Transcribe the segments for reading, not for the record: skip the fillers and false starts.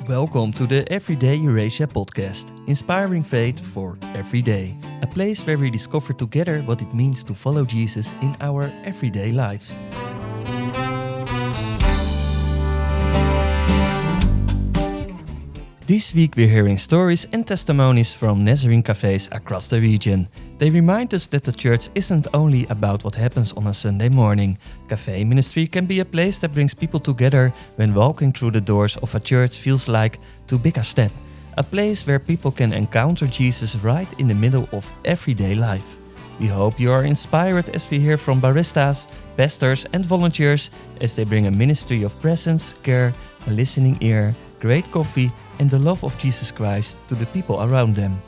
Welcome to the Everyday Eurasia podcast, inspiring faith for every day. A place where we discover together what it means to follow Jesus in our everyday lives. This week we're hearing stories and testimonies from Nazarene Cafés across the region. They remind us that the church isn't only about what happens on a Sunday morning. Cafe ministry can be a place that brings people together when walking through the doors of a church feels like too big a step. A place where people can encounter Jesus right in the middle of everyday life. We hope you are inspired as we hear from baristas, pastors and volunteers as they bring a ministry of presence, care, a listening ear, great coffee and the love of Jesus Christ to the people around them.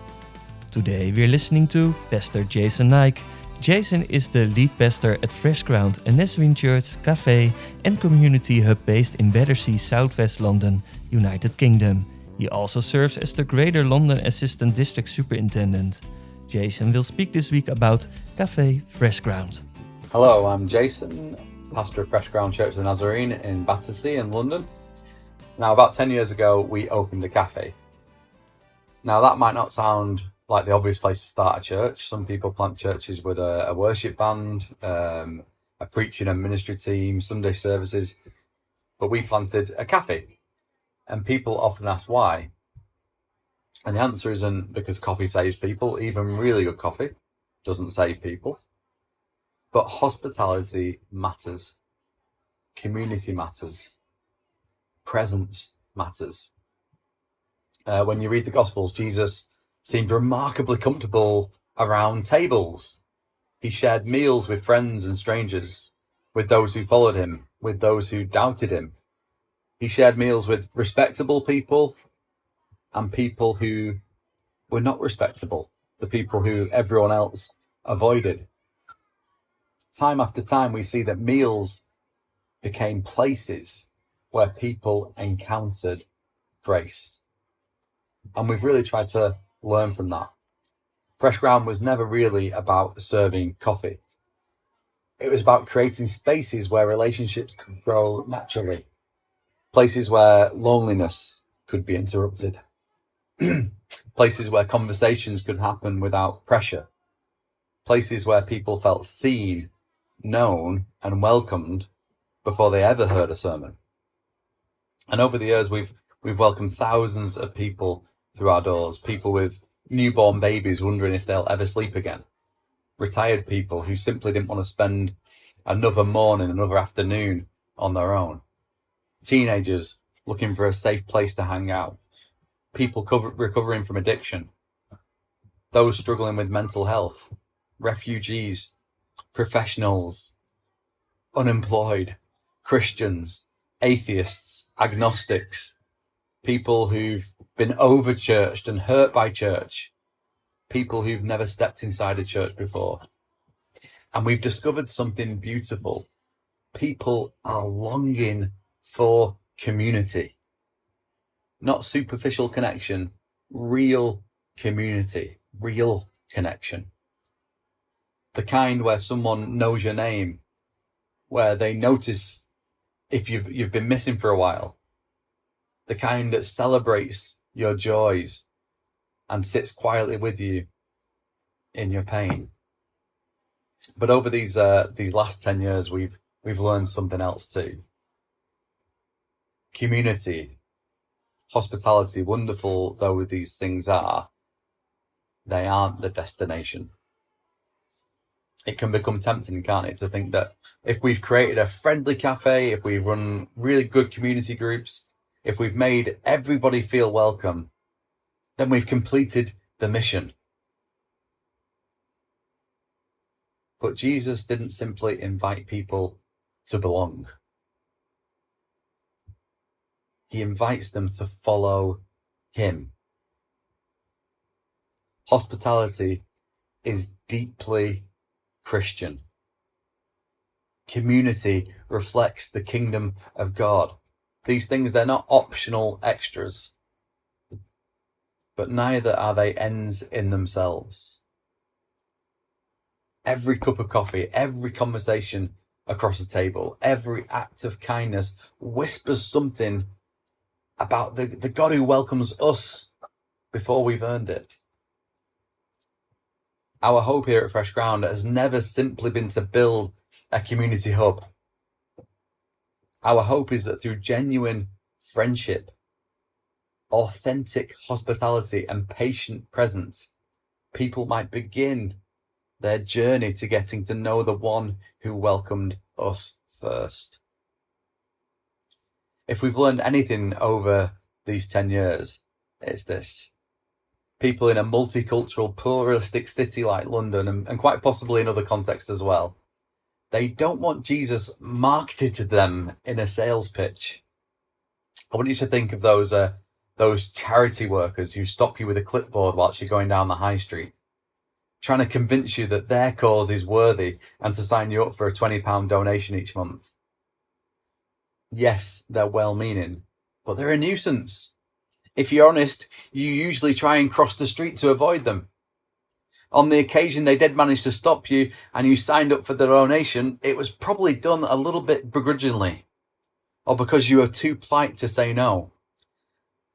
Today we're listening to Pastor Jason Nike. Jason is the lead pastor at Fresh Ground, a Nazarene Church, cafe and community hub based in Battersea, southwest London, United Kingdom. He also serves as the Greater London Assistant District Superintendent. Jason will speak this week about Cafe Fresh Ground. Hello, I'm Jason, pastor of Fresh Ground Church of the Nazarene in Battersea in London. Now, about 10 years ago, we opened a cafe. Now, that might not sound like the obvious place to start a church. Some people plant churches with a worship band, a preaching and ministry team, Sunday services. But we planted a cafe. And people often ask why. And the answer isn't because coffee saves people. Even really good coffee doesn't save people. But hospitality matters. Community matters. Presence matters. When you read the Gospels, Jesus seemed remarkably comfortable around tables. He shared meals with friends and strangers, with those who followed him, with those who doubted him. He shared meals with respectable people and people who were not respectable, the people who everyone else avoided. Time after time, we see that meals became places where people encountered grace. And we've really tried to learn from that. Fresh Ground was never really about serving coffee. It was about creating spaces where relationships could grow naturally. Places where loneliness could be interrupted. Places where conversations could happen without pressure. Places where people felt seen, known, and welcomed before they ever heard a sermon. And over the years, we've welcomed thousands of people through our doors. People with newborn babies wondering if they'll ever sleep again. Retired people who simply didn't want to spend another morning, another afternoon on their own. Teenagers looking for a safe place to hang out. People recovering from addiction. Those struggling with mental health. Refugees. Professionals. Unemployed. Christians. Atheists, agnostics, people who've been over-churched and hurt by church, people who've never stepped inside a church before. And we've discovered something beautiful. People are longing for community. Not superficial connection, real community, real connection. The kind where someone knows your name, where they notice if you've been missing for a while, the kind that celebrates your joys and sits quietly with you in your pain. But over these last 10 years, we've learned something else too. Community, hospitality, wonderful though these things are, they aren't the destination. It can become tempting, can't it, to think that if we've created a friendly cafe, if we've run really good community groups, if we've made everybody feel welcome, then we've completed the mission. But Jesus didn't simply invite people to belong. He invites them to follow him. Hospitality is deeply Christian. Community reflects the kingdom of God. These things, they're not optional extras, but neither are they ends in themselves. Every cup of coffee, every conversation across the table, every act of kindness whispers something about the God who welcomes us before we've earned it. Our hope here at Fresh Ground has never simply been to build a community hub. Our hope is that through genuine friendship, authentic hospitality and patient presence, people might begin their journey to getting to know the one who welcomed us first. If we've learned anything over these 10 years, it's this. People in a multicultural, pluralistic city like London, and quite possibly in other contexts as well, they don't want Jesus marketed to them in a sales pitch. I want you to think of those charity workers who stop you with a clipboard whilst you're going down the high street, trying to convince you that their cause is worthy and to sign you up for a £20 donation each month. Yes, they're well-meaning, but they're a nuisance. If you're honest, you usually try and cross the street to avoid them. On the occasion they did manage to stop you and you signed up for the donation, it was probably done a little bit begrudgingly, or because you were too polite to say no.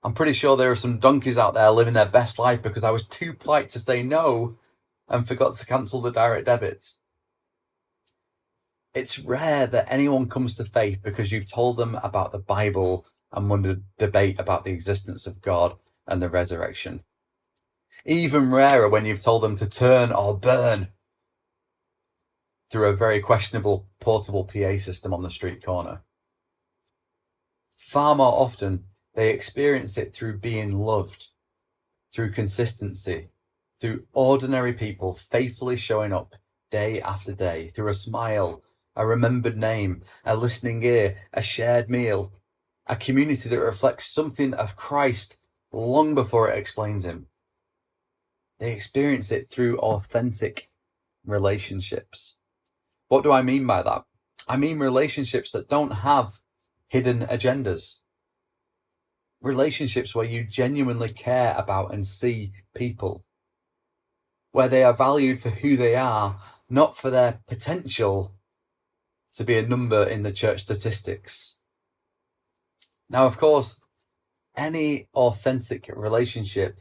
I'm pretty sure there are some donkeys out there living their best life because I was too polite to say no and forgot to cancel the direct debit. It's rare that anyone comes to faith because you've told them about the Bible and won a debate about the existence of God and the resurrection. Even rarer when you've told them to turn or burn through a very questionable portable PA system on the street corner. Far more often, they experience it through being loved, through consistency, through ordinary people faithfully showing up day after day, through a smile, a remembered name, a listening ear, a shared meal, a community that reflects something of Christ long before it explains him. They experience it through authentic relationships. What do I mean by that? I mean relationships that don't have hidden agendas. Relationships where you genuinely care about and see people. Where they are valued for who they are, not for their potential to be a number in the church statistics. Now, of course, any authentic relationship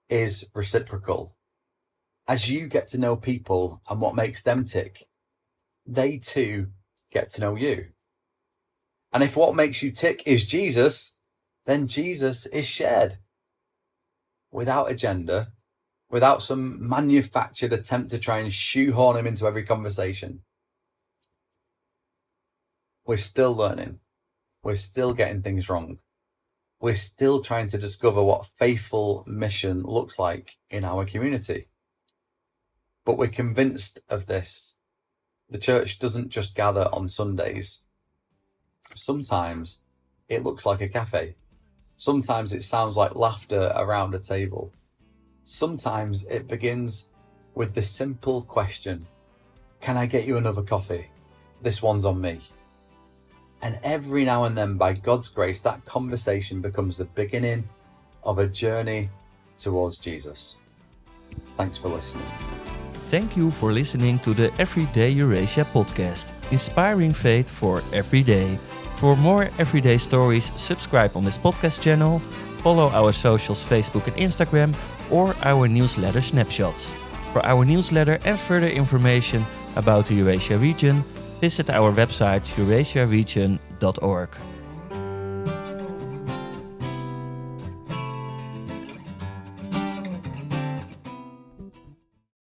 is reciprocal. As you get to know people and what makes them tick, they too get to know you. And if what makes you tick is Jesus, then Jesus is shared. Without agenda, without some manufactured attempt to try and shoehorn him into every conversation. We're still learning. We're still getting things wrong. We're still trying to discover what faithful mission looks like in our community. But we're convinced of this. The church doesn't just gather on Sundays. Sometimes it looks like a cafe. Sometimes it sounds like laughter around a table. Sometimes it begins with the simple question, can I get you another coffee? This one's on me. And every now and then, by God's grace, that conversation becomes the beginning of a journey towards Jesus. Thanks for listening. Thank you for listening to the Everyday Eurasia podcast, inspiring faith for every day. For more everyday stories, subscribe on this podcast channel, follow our socials, Facebook and Instagram, or our newsletter snapshots. For our newsletter and further information about the Eurasia region, visit our website eurasiaregion.org.